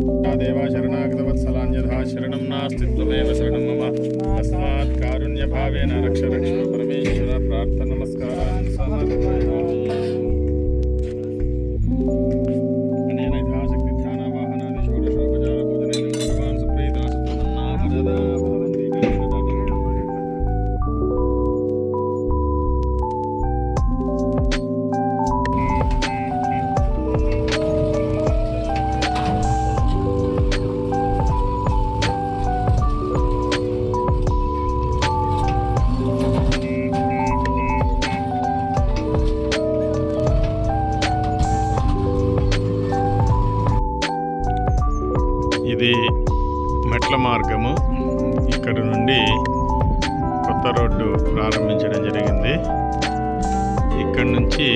देवा शरणागतवत्सलान्यथा शरणं नास्ति त्वमेव शरणं मम तस्मात् कारुण्यभावेन रक्ष रक्ष परमेश्वर प्रार्थना नमस्कारान् समर्पयामि। अनेन यथाशक्ति ध्यानावाहनादि षोडशोपचारपूजनेन भगवान् सुप्रीतः सुप्रसन्नः भवन्ति। ఇది మెట్ల మార్గము. ఇక్కడ నుండి కొత్త రోడ్డు ప్రారంభించడం జరిగింది. ఇక్కడ నుంచి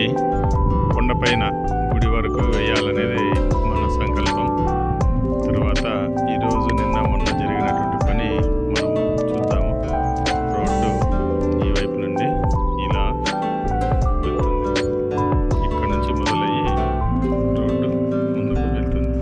కొండపైన గుడి వరకు వేయాలనేది మన సంకల్పం. తర్వాత ఈరోజు నిన్న మొన్న జరిగినటువంటి పని మనం చూద్దాము. రోడ్డు ఈ వైపు నుండి ఇలా వెళ్తుంది. ఇక్కడ నుంచి మొదలయ్యి రోడ్డు ముందుకు వెళ్తుంది.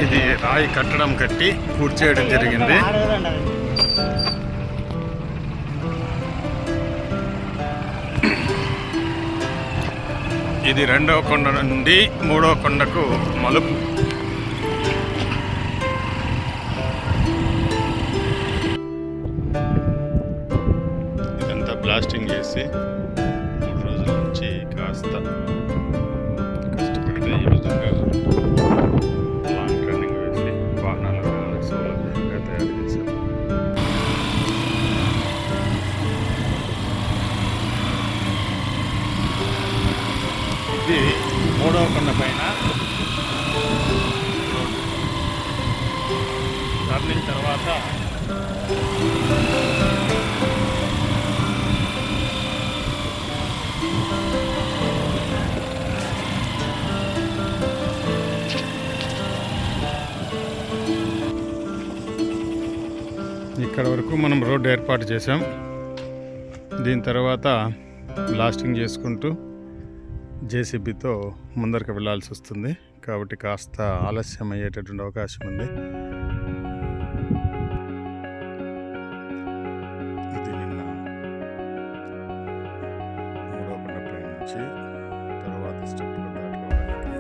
ఇది రాయి కట్టడం కట్టి పూర్తి చేయడం జరిగింది. ఇది రెండవ కొండ నుండి మూడవ కొండకు మలుపు. ఇదంతా బ్లాస్టింగ్ చేసి 3 రోజుల నుంచి కాస్త కష్టపడితే ఈ విధంగా లాంగ్ రన్నింగ్ వేసి వాహనాల సౌలభ్యంగా తయారు చేశారు. ఇది మూడవ కొండ పైన టర్నింగ్ తర్వాత ఇక్కడ వరకు మనం రోడ్డు ఏర్పాటు చేసాం. దీని తర్వాత బ్లాస్టింగ్ చేసుకుంటూ జేసీబీతో ముందరికి వెళ్ళాల్సి వస్తుంది. కాబట్టి కాస్త ఆలస్యం అయ్యేటటువంటి అవకాశం ఉంది. ఇది నిన్న మూడవ కొండపై నుంచి తర్వాత స్టెప్ దాటుకోవడానికి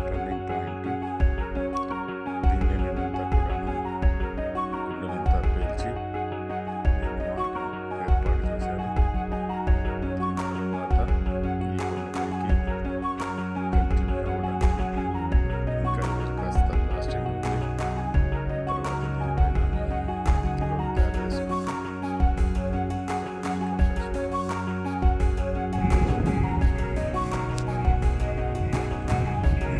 టర్నింగ్ పాయింట్. దీన్ని నేనంతా కూడా గుండెలంతా పేల్చి దీన్ని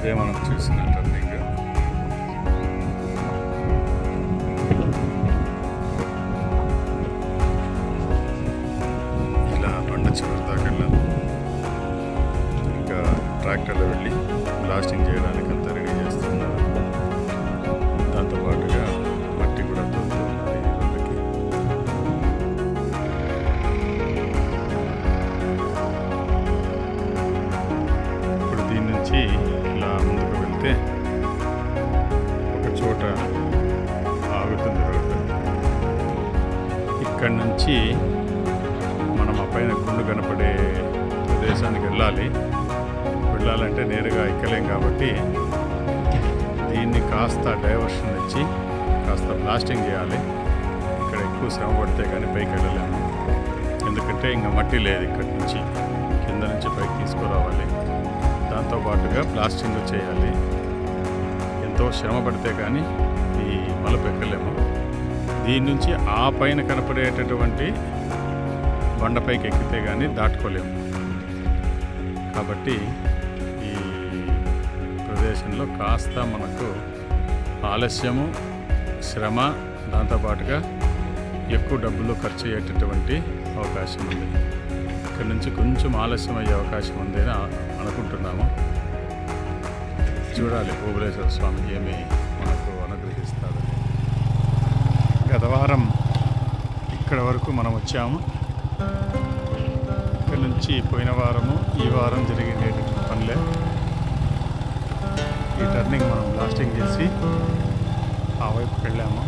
ఇదే మనం చూసిన టర్నింగ్. ఇలా బండ చివరి దాకా వెళ్ళాము. ఇంకా ట్రాక్టర్లో వెళ్ళి బ్లాస్టింగ్ చేయడానికి అంతా రెడీ చేస్తున్నారు. దాంతోపాటుగా మట్టి కూడా తోలుతున్నారు ఈ రోడ్డుకి. ఇప్పుడు దీని నుంచి ఇలా ముందుకు వెళ్తే ఒక చోట ఆగుతుంది రోడ్డు. ఇక్కడి నుంచి మనం ఆ పైన గుండు కనపడే ప్రదేశానికి వెళ్ళాలంటే నేరుగా ఎక్కలేం కాబట్టి దీన్ని కాస్త డైవర్షన్ ఇచ్చి కాస్త బ్లాస్టింగ్ చేయాలి. ఇక్కడ ఎక్కువ శ్రమ పడితే కానీ పైకి వెళ్ళలేము. ఎందుకంటే ఇంకా మట్టి లేదు. ఇక్కడి నుంచి కింద నుంచి పైకి తీసుకురావాలి. దాంతోపాటుగా బ్లాస్టింగ్ చేయాలి. ఎంతో శ్రమ పడితే కానీ ఈ మలుపు ఎక్కలేము. దీని నుంచి ఆ పైన కనపడేటటువంటి బండపైకి ఎక్కితే కానీ దాటుకోలేము. కాబట్టి ఈ ప్రదేశంలో కాస్త మనకు ఆలస్యము, శ్రమ, దాంతోపాటుగా ఎక్కువ డబ్బులు ఖర్చు అయ్యేటటువంటి అవకాశం ఉంది. ఇక్కడ నుంచి కొంచెం ఆలస్యం అయ్యే అవకాశం ఉంది అని అనుకుంటున్నాము. చూడాలి ఓబులేశ్వర స్వామి ఏమి మనకు అనుగ్రహిస్తాడు. గత వారం ఇక్కడ వరకు మనం వచ్చాము. ఇక్కడ నుంచి పోయిన వారము ఈ వారం జరిగేటటువంటి పనులే. ఈ టర్నింగ్ మనం బ్లాస్టింగ్ చేసి ఆ వైపుకి వెళ్ళాము.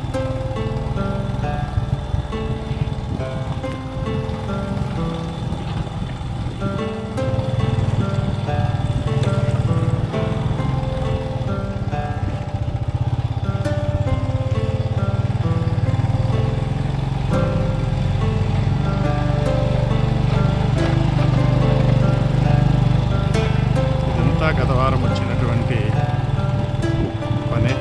ఇదంతా గత వారం వచ్చినటువంటి పని.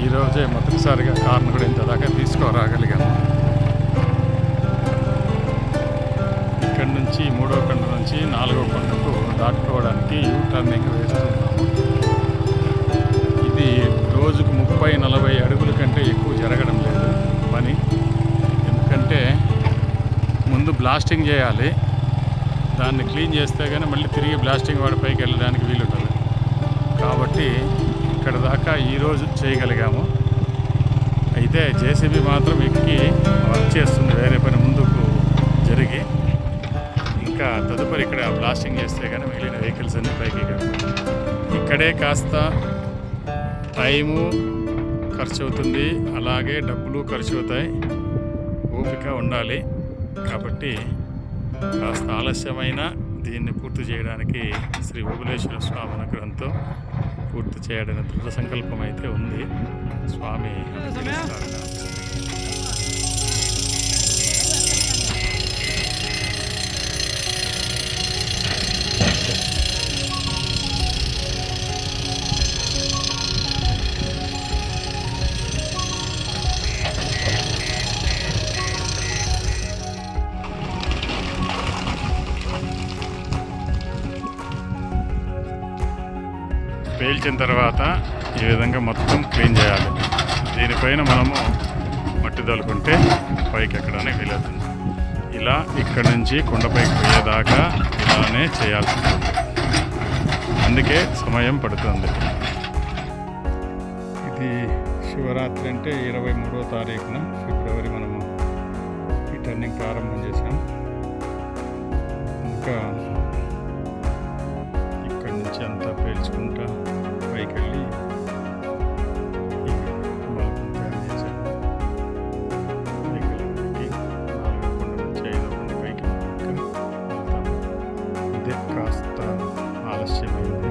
ఈరోజే మొదటిసారిగా కార్ను కూడా ఇంత దాకా తీసుకురాగలిగాము. ఇక్కడి నుంచి 3వ కొండ నుంచి 4వ కొండకు దాటుకోవడానికి యూ టర్నింగ్ వేస్తున్నాము. ఇది రోజుకు 30-40 అడుగుల కంటే ఎక్కువ జరగడం లేదు పని. ఎందుకంటే ముందు బ్లాస్టింగ్ చేయాలి. దాన్ని క్లీన్ చేస్తే కానీ మళ్ళీ తిరిగి బ్లాస్టింగ్ వాడి పైకి వెళ్ళడానికి వీలుంటుంది. కాబట్టి ఇక్కడ దాకా ఈరోజు చేయగలిగాము. అయితే జేసీబీ మాత్రం ఎక్కి వర్క్ చేస్తుంది వేరే పని ముందుకు జరిగి. ఇంకా తదుపరి ఇక్కడ బ్లాస్టింగ్ చేస్తే కానీ మిగిలిన వెహికల్స్ అన్నీ పైకి ఇక్కడే కాస్త టైము ఖర్చు అవుతుంది, అలాగే డబ్బులు ఖర్చు అవుతాయి. ఓపిక ఉండాలి. కాబట్టి కాస్త ఆలస్యమైన దీన్ని పూర్తి చేయడానికి శ్రీ ఓబులేశ్వర స్వామి అనుగ్రహంతో పూర్తి చేయడానికి దృఢ సంకల్పం అయితే ఉంది. స్వామి పేల్చిన తర్వాత ఈ విధంగా మొత్తం క్లీన్ చేయాలి. దీనిపైన మనము మట్టి తలుకుంటే పైకి ఎక్కడానికి వీలవుతుంది. ఇలా ఇక్కడి నుంచి కొండపైకి పోయేదాకా ఇలానే చేయాల్సి ఉంటుంది. అందుకే సమయం పడుతుంది. ఇది శివరాత్రి అంటే 23వ తారీఖున ఫిబ్రవరి మనము ఈ టర్నింగ్ ప్రారంభం చేసాం. ఇంకా ఇక్కడి నుంచి అంతా పేల్చుకుంటా పైకి వెళ్ళి మలుపు తయారు చేశాం. పైకి వెళ్ళడానికి 4వ కొండ నుంచి 5వ కొండ పైకి వెళ్తాము. ఇదే కాస్త ఆలస్యమైంది.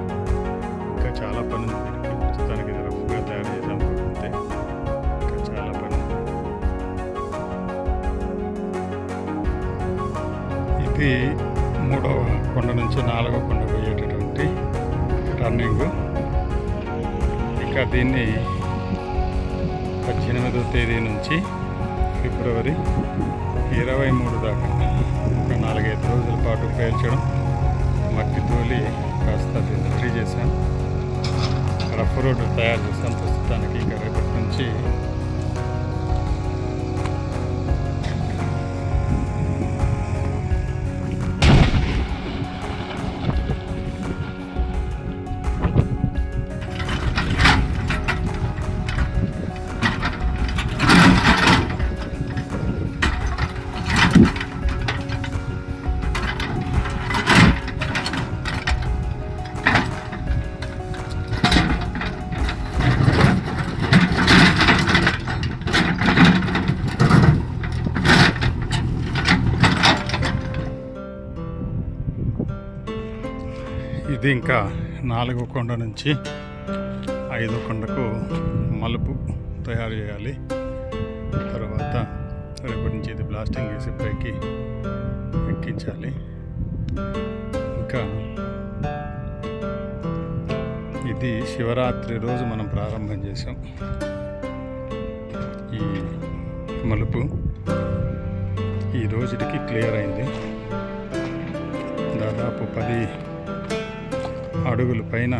ఇంకా చాలా పని ఉంది. దీనికి ప్రస్తుతానికి ఇది రఫ్గా తయారు చేసాం. అంతే, ఇంకా చాలా పని ఉంది. ఇది 3వ కొండ నుంచి 4వ కొండ పోయేటటువంటి టర్నింగ్. ఇక ఇంకా దీన్ని 18వ తేదీ నుంచి ఫిబ్రవరి 23 దాకా ఒక 4-5 రోజుల పాటు పేల్చడం, మట్టి తోలి కాస్త దీన్ని రెడీ చేశాను. రఫ్ రోడ్డు తయారు చేశాను. ప్రస్తుతానికి ఇంకా రేపటి నుంచి ఇది ఇంకా 4వ కొండ నుంచి 5వ కొండకు మలుపు తయారు చేయాలి. తర్వాత రేపటి నుంచి ఇది బ్లాస్టింగ్ చేసి పైకి ఎక్కించాలి. ఇంకా ఇది శివరాత్రి రోజు మనం ప్రారంభం చేసాం. ఈ మలుపు ఈ రోజుకి క్లియర్ అయింది. దాదాపు 10 అడుగుల పైన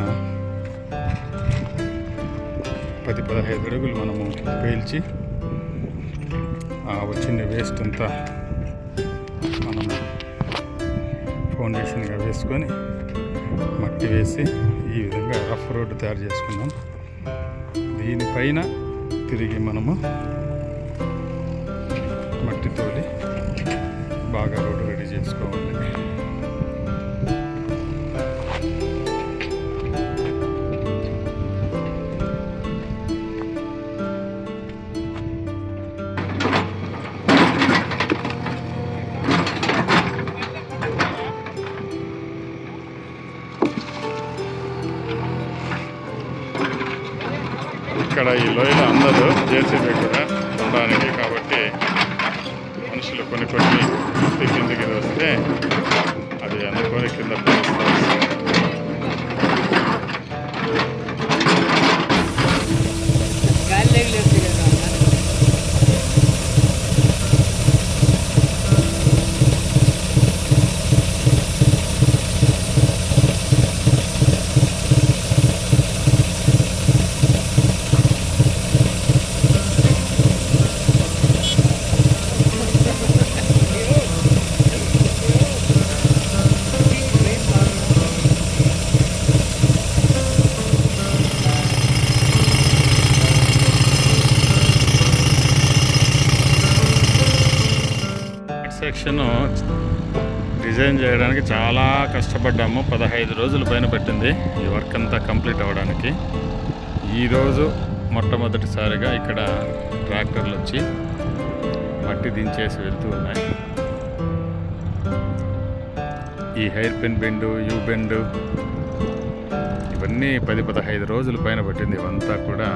10-15 అడుగులు మనము పేల్చి వచ్చిన వేస్ట్ అంతా మనము ఫౌండేషన్గా వేసుకొని మట్టి వేసి ఈ విధంగా రఫ్ రోడ్డు తయారు చేసుకున్నాం. దీనిపైన తిరిగి మనము మట్టి తోలి బాగా రోడ్డు రెడీ చేసుకోవాలి. ఇక్కడ ఈ లోయలో అందరూ జేసీబీ కూడా ఉండడానికి, కాబట్టి మనుషులు కొన్ని కిందకి వస్తే అది అందుకొని కింద సెక్షన్ డిజైన్ చేయడానికి చాలా కష్టపడ్డాము. 15 రోజుల పైన పెట్టింది ఈ వర్క్ అంతా కంప్లీట్ అవ్వడానికి. ఈరోజు మొట్టమొదటిసారిగా ఇక్కడ ట్రాక్టర్లు వచ్చి మట్టి దించేసి వెళ్తూ ఉన్నాయి. ఈ హెయిర్ పిన్ బెండు, యూ బెండు ఇవన్నీ 10-15 రోజుల పైన పట్టింది ఇవంతా కూడా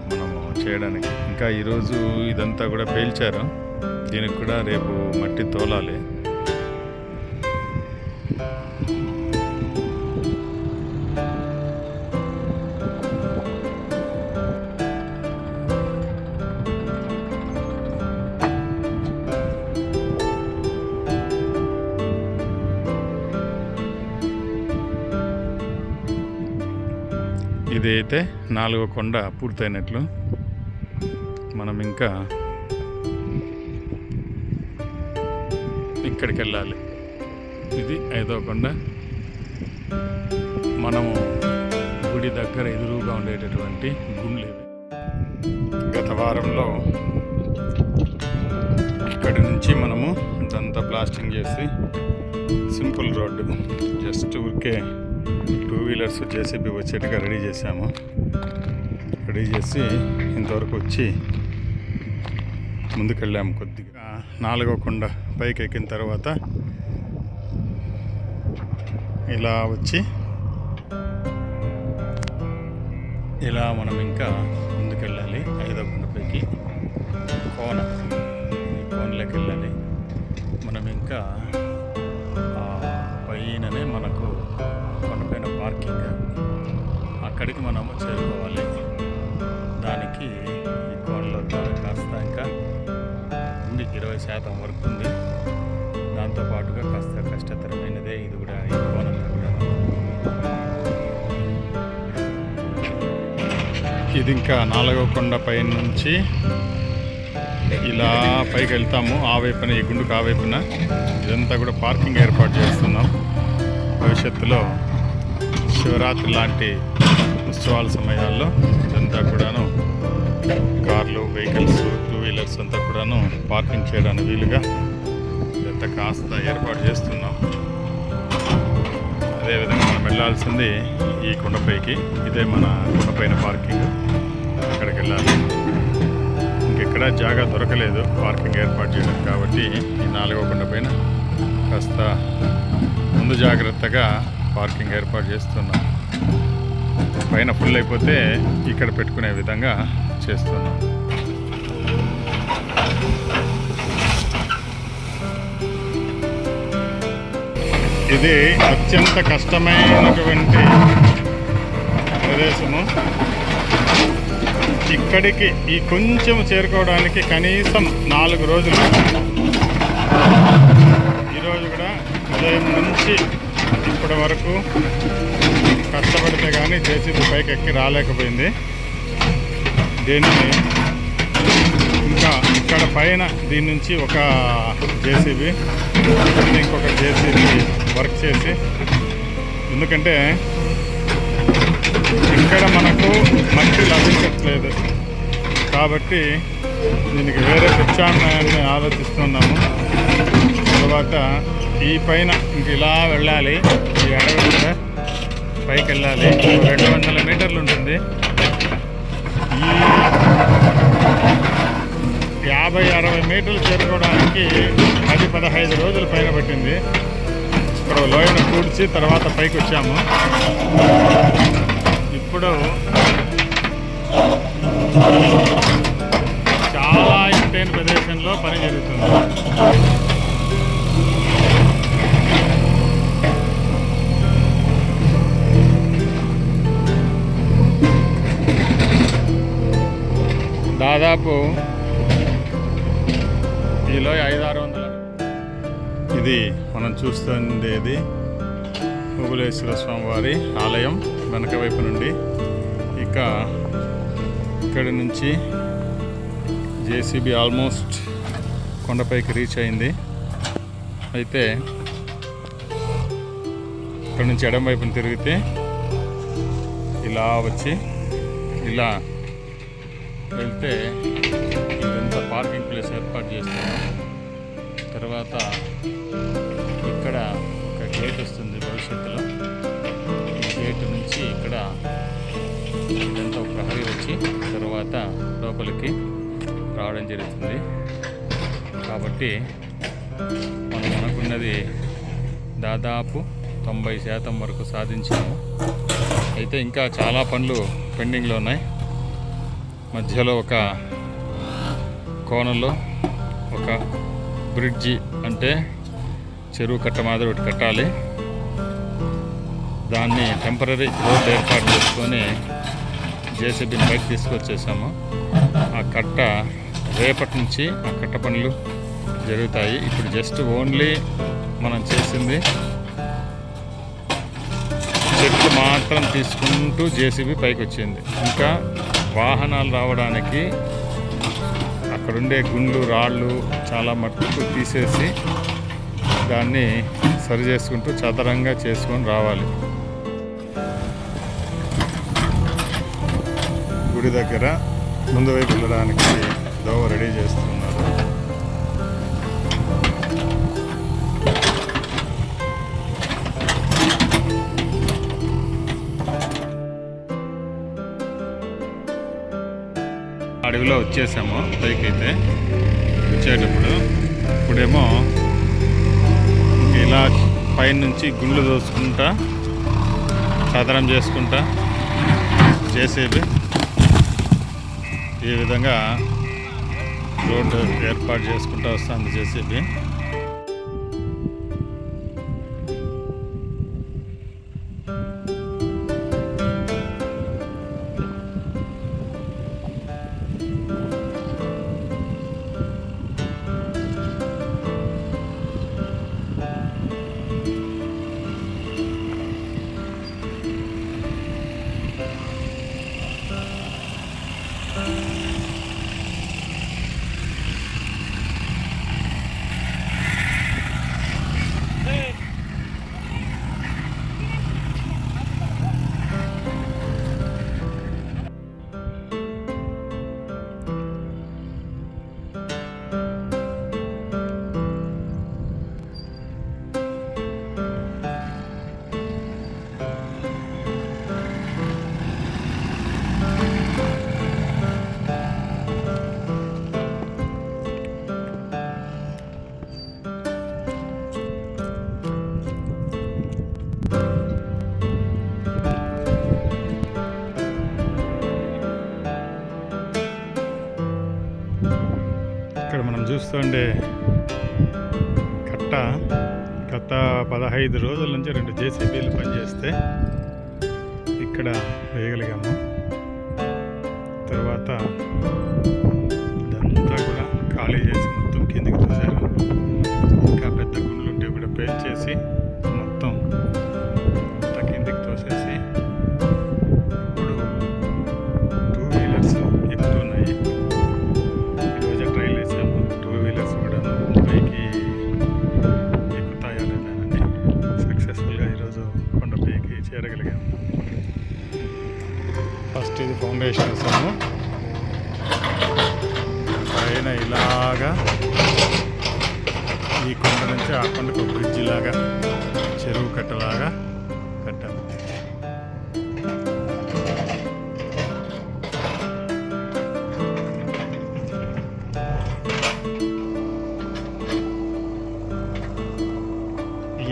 మనము చేయడానికి. ఇంకా ఈరోజు ఇదంతా కూడా పేల్చారు. దీనికి కూడా రేపు మట్టి తోలాలి. ఇది అయితే 4వ కొండ పూర్తయినట్లు. మనం ఇంకా ఇక్కడికి వెళ్ళాలి. ఇది 5వ కొండ. మనము గుడి దగ్గర ఎదురుగా ఉండేటటువంటి గుండ్లు ఇవి. గత వారంలో ఇక్కడి నుంచి మనము ఇదంతా బ్లాస్టింగ్ చేసి సింపుల్ రోడ్డు జస్ట్ ఊరికే 2 వీలర్స్ జేసీబీ వచ్చేట్టుగా రెడీ చేసాము. రెడీ చేసి ఇంతవరకు వచ్చి ముందుకెళ్ళాము. కొద్దిగా 4వ కొండ పైకి ఎక్కిన తర్వాత ఇలా వచ్చి ఇలా మనం ఇంకా ముందుకెళ్ళాలి. 5వ కొండ పైకి కోన, ఈ కోనలోకి వెళ్ళాలి. మనం ఇంకా పైననే మనకు కొండపైన పార్కింగ్, ఆ అక్కడికి మనము చేరుకోవాలి. దానికి ఈ కోనలో ద్వారా కాస్త ఇంకా ఉంది, 20% వరకు ఉంది. దాంతోపాటుగా కాస్త కష్టతరమైనదే ఇది కూడా, ఈ కోనంతా కూడా. ఇది ఇంకా 4వ కొండ పై నుంచి ఇలా పైకి వెళ్తాము. ఆ వైపున, ఈ గుండుకు ఆ వైపున ఇదంతా కూడా పార్కింగ్ ఏర్పాటు చేస్తున్నాం. భవిష్యత్తులో శివరాత్రి లాంటి ఉత్సవాల సమయాల్లో ఇదంతా కూడాను కార్లు, వెహికల్స్, 2 వీలర్స్ అంతా కూడాను పార్కింగ్ చేయడానికి వీలుగా ఇదంతా కాస్త ఏర్పాటు చేస్తున్నాం. అదేవిధంగా మనం వెళ్ళాల్సింది ఈ కొండపైకి. ఇదే మన కొండపైన పార్కింగ్. అక్కడికి వెళ్ళాలి. ఇంకెక్కడ జాగా దొరకలేదు పార్కింగ్ ఏర్పాటు చేయడం, కాబట్టి ఈ 4వ కొండపైన కాస్త ముందు జాగ్రత్తగా పార్కింగ్ ఏర్పాటు చేస్తున్నాం. పైన ఫుల్ అయిపోతే ఇక్కడ పెట్టుకునే విధంగా చేస్తున్నాం. ఇది అత్యంత కష్టమైనటువంటి ప్రదేశము. ఇక్కడికి ఈ కొంచెం చేరుకోవడానికి కనీసం 4 రోజులు. ఈరోజు కూడా ఉదయం నుంచి ఇప్పటి వరకు కష్టపడితే కానీ జేసీబీ పైకి ఎక్కి రాలేకపోయింది. దీన్ని ఇంకా ఇక్కడ పైన దీని నుంచి ఒక జేసీబీ, ఇంకొక జేసీబీ వర్క్ చేసి, ఎందుకంటే ఇక్కడ మనకు మట్టి లభించట్లేదు కాబట్టి దీనికి వేరే ప్రత్యామ్నాయాన్ని ఆలోచిస్తున్నాము. తర్వాత ఈ పైన ఇంక ఇలా వెళ్ళాలి. ఈ అడవి కూడా పైకి వెళ్ళాలి. 200 మీటర్లు ఉంటుంది. ఈ 50-60 మీటర్లు చేరుకోవడానికి 10-15 రోజుల పైన పట్టింది. ఇక్కడ లోయను కూర్చి తర్వాత పైకి వచ్చాము. ఇప్పుడు చాలా ఎత్తైన ప్రదేశంలో పని జరుగుతుంది. దాదాపు ఈలో 500-600. ఇది మనం చూస్తుంది ఓబులేశ్వర స్వామివారి ఆలయం వెనక వైపు నుండి. ఇక ఇక్కడి నుంచి జేసీబీ ఆల్మోస్ట్ కొండపైకి రీచ్ అయింది. అయితే ఇక్కడ నుంచి ఎడం వైపున తిరిగితే ఇలా వచ్చి ఇలా వెళ్తే ఇదంతా పార్కింగ్ ప్లేస్ ఏర్పాటు చేస్తున్నాం. తర్వాత ఇక్కడ ఒక గేట్ వస్తుంది భవిష్యత్తులో. ఈ గేట్ నుంచి ఇక్కడ ఇదంతా ఒక ప్రహరీ వచ్చి తర్వాత లోపలికి రావడం జరుగుతుంది. కాబట్టి మనం అనుకున్నది దాదాపు 90% వరకు సాధించాము. అయితే ఇంకా చాలా పనులు పెండింగ్లో ఉన్నాయి. మధ్యలో ఒక కోణంలో ఒక బ్రిడ్జి, అంటే చెరువు కట్ట మాదిరి ఒకటి కట్టాలి. దాన్ని టెంపరీ రోడ్ ఏర్పాటు చేసుకొని జేసీబీని బయట తీసుకొచ్చేసాము. ఆ కట్ట రేపటి నుంచి ఆ కట్ట పనులు జరుగుతాయి. ఇప్పుడు జస్ట్ ఓన్లీ మనం చేసింది చెట్లు మాత్రం తీసుకుంటూ జేసీబీ పైకి వచ్చింది. ఇంకా వాహనాలు రావడానికి అక్కడుండే గుండ్లు, రాళ్ళు చాలా మట్టుకు తీసేసి దాన్ని సరి చేసుకుంటూ చదరంగా చేసుకొని రావాలి. గుడి దగ్గర ముందు వైపు వెళ్ళడానికి దోవ రెడీ చేస్తున్నారు. అడవిలో వచ్చేసాము పైకి. అయితే వచ్చేటప్పుడు ఇప్పుడేమో ఇలా పైనుంచి గుండ్లు దోసుకుంటా చదరం చేసుకుంటా జేసీబీ ఈ విధంగా రోడ్డు ఏర్పాటు చేసుకుంటూ వస్తుంది జేసీబీ. చూస్తుండే కట్ట గత 15 రోజుల నుంచి 2 జేసీబీలు పనిచేస్తే ఇక్కడ వేయగలిగాము. తర్వాత ఇదంతా కూడా ఖాళీ చేసి మొత్తం కిందికి తోసారు. ఇంకా పెద్ద గుండ్లు ఉంటే కూడా పేల్చేసి మొత్తం అంతా కిందికి తోసేసి ఇప్పుడు 2 వీలర్స్ ఎక్కుతున్నాయి. ఈరోజు ట్రైల్ వేసాము. 2 వీలర్స్ కూడా పైకి ఎక్కుతాయా లేదానని సక్సెస్ఫుల్గా ఈరోజు కొండపైకి చేరగలిగాము. ఫస్ట్ ఇది ఫౌండేషన్ వేసాము. పైన ఇలాగా ఈ కొండ నుంచి ఆ కొండకు బ్రిడ్జ్ లాగా చెరువు కట్టలాగా కట్టాము.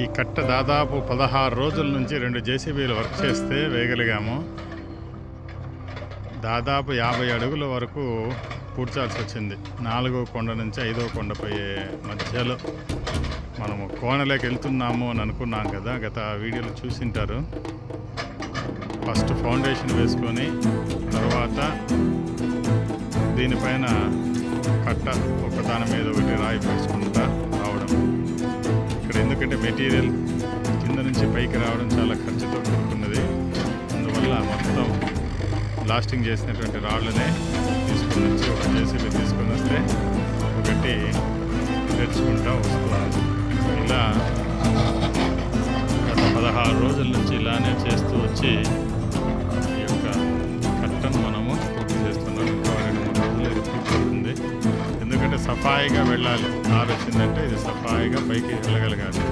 ఈ కట్ట దాదాపు 16 రోజుల నుంచి 2 జేసీబీలు వర్క్ చేస్తే వేయగలిగాము. దాదాపు 50 అడుగుల వరకు పూడ్చాల్సి వచ్చింది. 4వ కొండ నుంచి 5వ కొండపై మధ్యలో మనము కోనలోకి వెళ్తున్నాము అని అనుకున్నాం కదా, గత వీడియోలో చూసింటారు. ఫస్ట్ ఫౌండేషన్ వేసుకొని తర్వాత దీనిపైన కట్ట ఒకదాని మీద ఒకటి రాయి వేసుకుంటా రావడం. ఇక్కడ ఎందుకంటే మెటీరియల్ కింద నుంచి పైకి రావడం చాలా ఖర్చుతో కూడుకున్నది. అందువల్ల మొత్తం బ్లాస్టింగ్ చేసినటువంటి రాళ్ళనే తీసుకొని వచ్చి ఒక జేసీబీ తీసుకొని వస్తే ఒకటి తెచ్చుకుంటా వస్తున్నాను. ఇలా గత 16 రోజుల నుంచి ఇలానే చేస్తూ వచ్చి ఈ యొక్క కట్టను మనము పూర్తి చేస్తున్నాం. ఇంకా 2-3 రోజులు ఇది పూర్తవుతుంది. ఎందుకంటే సఫాయిగా వెళ్ళాలి. కారు వచ్చిందంటే ఇది సఫాయిగా పైకి వెళ్ళగలగాలి.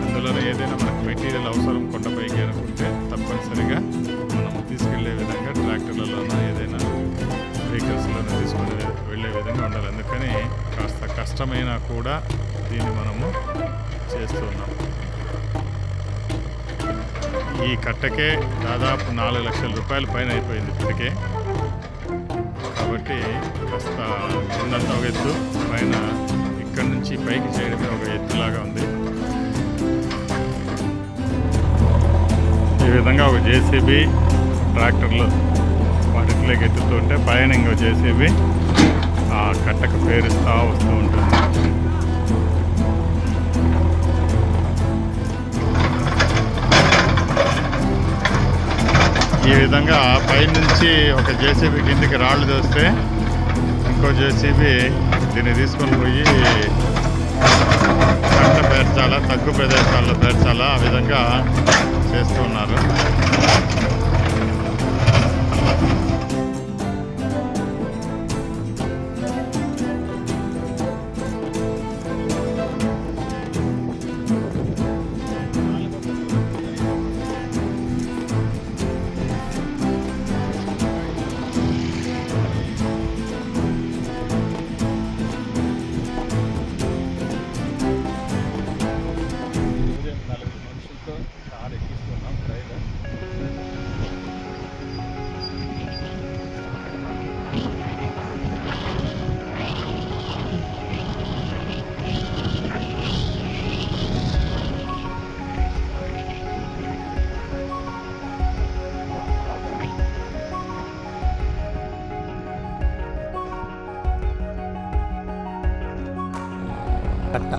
అందులో ఏదైనా మనకు మెటీరియల్ అవసరం కొండపైకి అనుకుంటే తప్పనిసరిగా మనం తీసుకెళ్లే విధంగా ట్రాక్టర్లలోనూ ఏదైనా వెహికల్స్లోనూ తీసుకొని వెళ్ళే విధంగా ఉండాలి. అందుకని కాస్త కష్టమైనా కూడా దీన్ని మనము చేస్తున్నాం. ఈ కట్టకే దాదాపు 4 లక్షల రూపాయల పైన అయిపోయింది ఇప్పటికే. కాబట్టి కాస్త కిందంతా ఒక ఎత్తు, పైన ఇక్కడి నుంచి పైకి చేయడమే ఒక ఎత్తులాగా ఉంది. ఈ విధంగా ఒక జేసీబీ ట్రాక్టర్లు వాటిలోకి ఎత్తుతుంటే పైన ఇంకో జేసీబీ ఆ కట్టకు పేరుస్తూ వస్తూ ఉంటుంది. ఈ విధంగా పైనుంచి ఒక జేసీబీ కిందికి రాళ్ళు దోస్తే ఇంకో జేసీబీ దీన్ని తీసుకొని పోయి కట్ట పేర్చాలా, తగ్గు ప్రదేశాల్లో పేర్చాలా, ఆ విధంగా చేస్తూ ఉన్నారు. కట్ట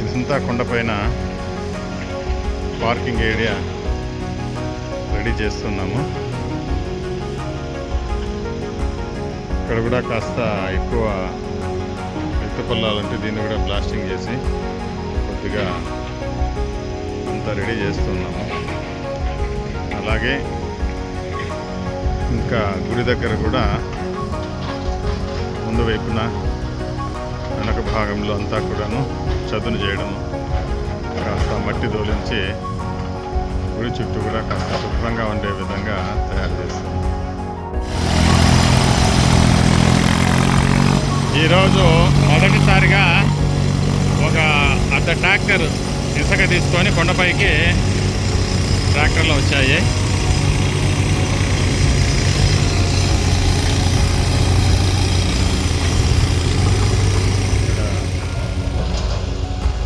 ఇదంతా కొండపైన పార్కింగ్ ఏరియా రెడీ చేస్తున్నాము. ఇక్కడ కూడా కాస్త ఎక్కువ ఎత్తు పొలాలంటే దీన్ని కూడా బ్లాస్టింగ్ చేసి కొద్దిగా అంతా రెడీ చేస్తున్నాము. అలాగే ఇంకా గుడి దగ్గర కూడా ముందు వైపున వెనక భాగంలో అంతా కూడాను చదును చేయడం, కాస్త మట్టి దోలించి గుడి చుట్టూ కూడా కాస్త శుభ్రంగా ఉండే విధంగా తయారు చేస్తాం. ఈరోజు మొదటిసారిగా ఒక అర్ధ ట్రాక్టర్ ఇసుక తీసుకొని కొండపైకి ట్రాక్టర్లు వచ్చాయి.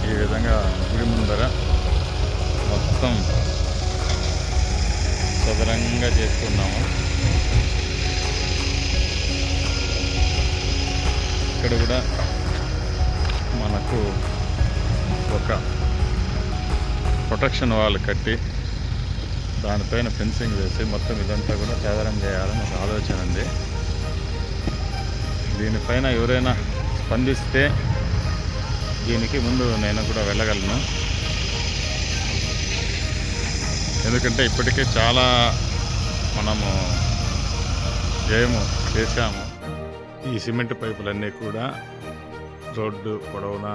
ఈ విధంగా గుడి ముందర మొత్తం చదరంగా చేస్తున్నాము. ఇక్కడ కూడా మనకు ఒక ప్రొటెక్షన్ వాల్ కట్టి దానిపైన ఫెన్సింగ్ వేసి మొత్తం ఇదంతా కూడా చదరం చేయాలని ఒక ఆలోచన ఉంది. దీనిపైన ఎవరైనా స్పందిస్తే దీనికి ముందు నేను కూడా వెళ్ళగలను. ఎందుకంటే ఇప్పటికే చాలా మనము జయము చేశాము. ఈ సిమెంట్ పైపులన్నీ కూడా రోడ్డు పొడవునా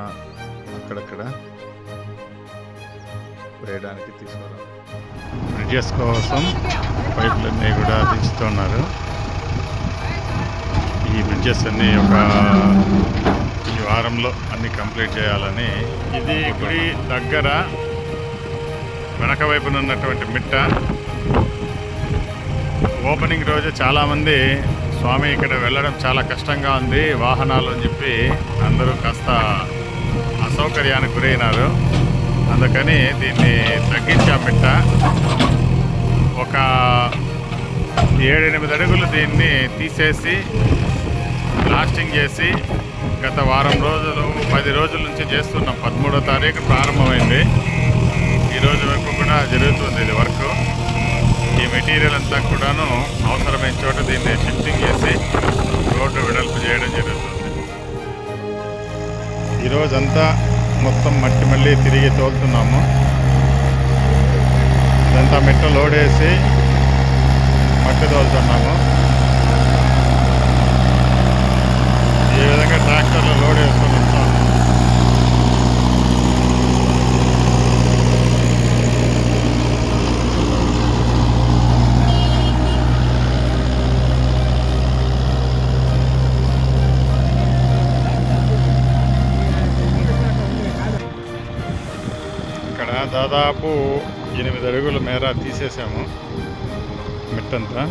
అక్కడక్కడ వేయడానికి తీసుకురావాలి. బ్రిడ్జెస్ కోసం పైపులన్నీ కూడా దించుతున్నారు. ఈ బ్రిడ్జెస్ అన్నీ ఈ వారంలో అన్నీ కంప్లీట్ చేయాలని. ఇది గుడి దగ్గర వెనక వైపున ఉన్నటువంటి మిట్ట. ఓపెనింగ్ రోజు చాలామంది స్వామి ఇక్కడ వెళ్ళడం చాలా కష్టంగా ఉంది వాహనాలు అని చెప్పి అందరూ కాస్త అసౌకర్యానికి గురైనారు. అందుకని దీన్ని తగ్గించాం. మిట్ట ఒక 7-8 అడుగులు దీన్ని తీసేసి ప్లాస్టింగ్ చేసి గత వారం రోజులు 10 రోజుల నుంచి చేస్తున్నాం. 13వ తారీఖు ప్రారంభమైంది. ఈరోజు వరకు కూడా జరుగుతుంది ఇది వర్క్. ఈ మెటీరియల్ అంతా కూడాను అవసరమైన చోట దీన్ని షిఫ్టింగ్ చేసి రోడ్డు వెడల్పు చేయడం జరుగుతుంది. ఈరోజంతా మొత్తం మట్టి మళ్ళీ తిరిగి తోలుతున్నాము. ఇదంతా మెట్ట లోడ్ వేసి మట్టి తోలుతున్నాము. ఈ విధంగా ట్రాక్టర్లో లోడ్ వేసుకొని వస్తాము. దాదాపు 8 అడుగుల మేర తీసేసాము మిట్టంతా.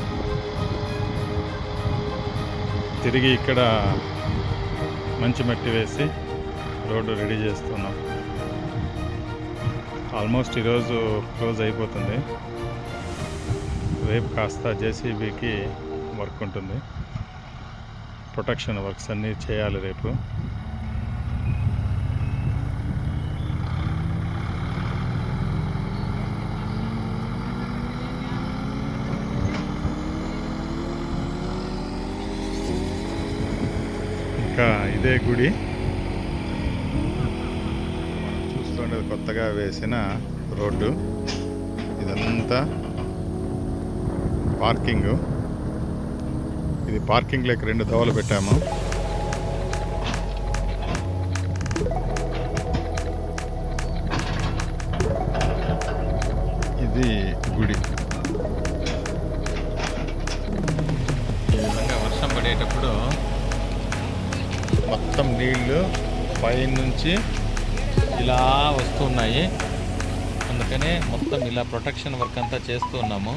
తిరిగి ఇక్కడ మంచి మట్టి వేసి రోడ్డు రెడీ చేస్తున్నాం. ఆల్మోస్ట్ ఈరోజు క్లోజ్ అయిపోతుంది. రేపు కాస్త జేసీబీకి వర్క్ ఉంటుంది. ప్రొటెక్షన్ వర్క్స్ అన్నీ చేయాలి రేపు. ఇదే గుడి చూస్తుండేది కొత్తగా వేసిన రోడ్డు. ఇదంతా పార్కింగ్. ఇది పార్కింగ్ లేక 2 దోవలు పెట్టాము. ఇది గుడి. ఈ విధంగా వర్షం పడేటప్పుడు మొత్తం నీళ్ళు పైనుంచి ఇలా వస్తున్నాయి. అందుకనే మొత్తం ఇలా ప్రొటెక్షన్ వర్క్ అంతా చేస్తూ ఉన్నాము.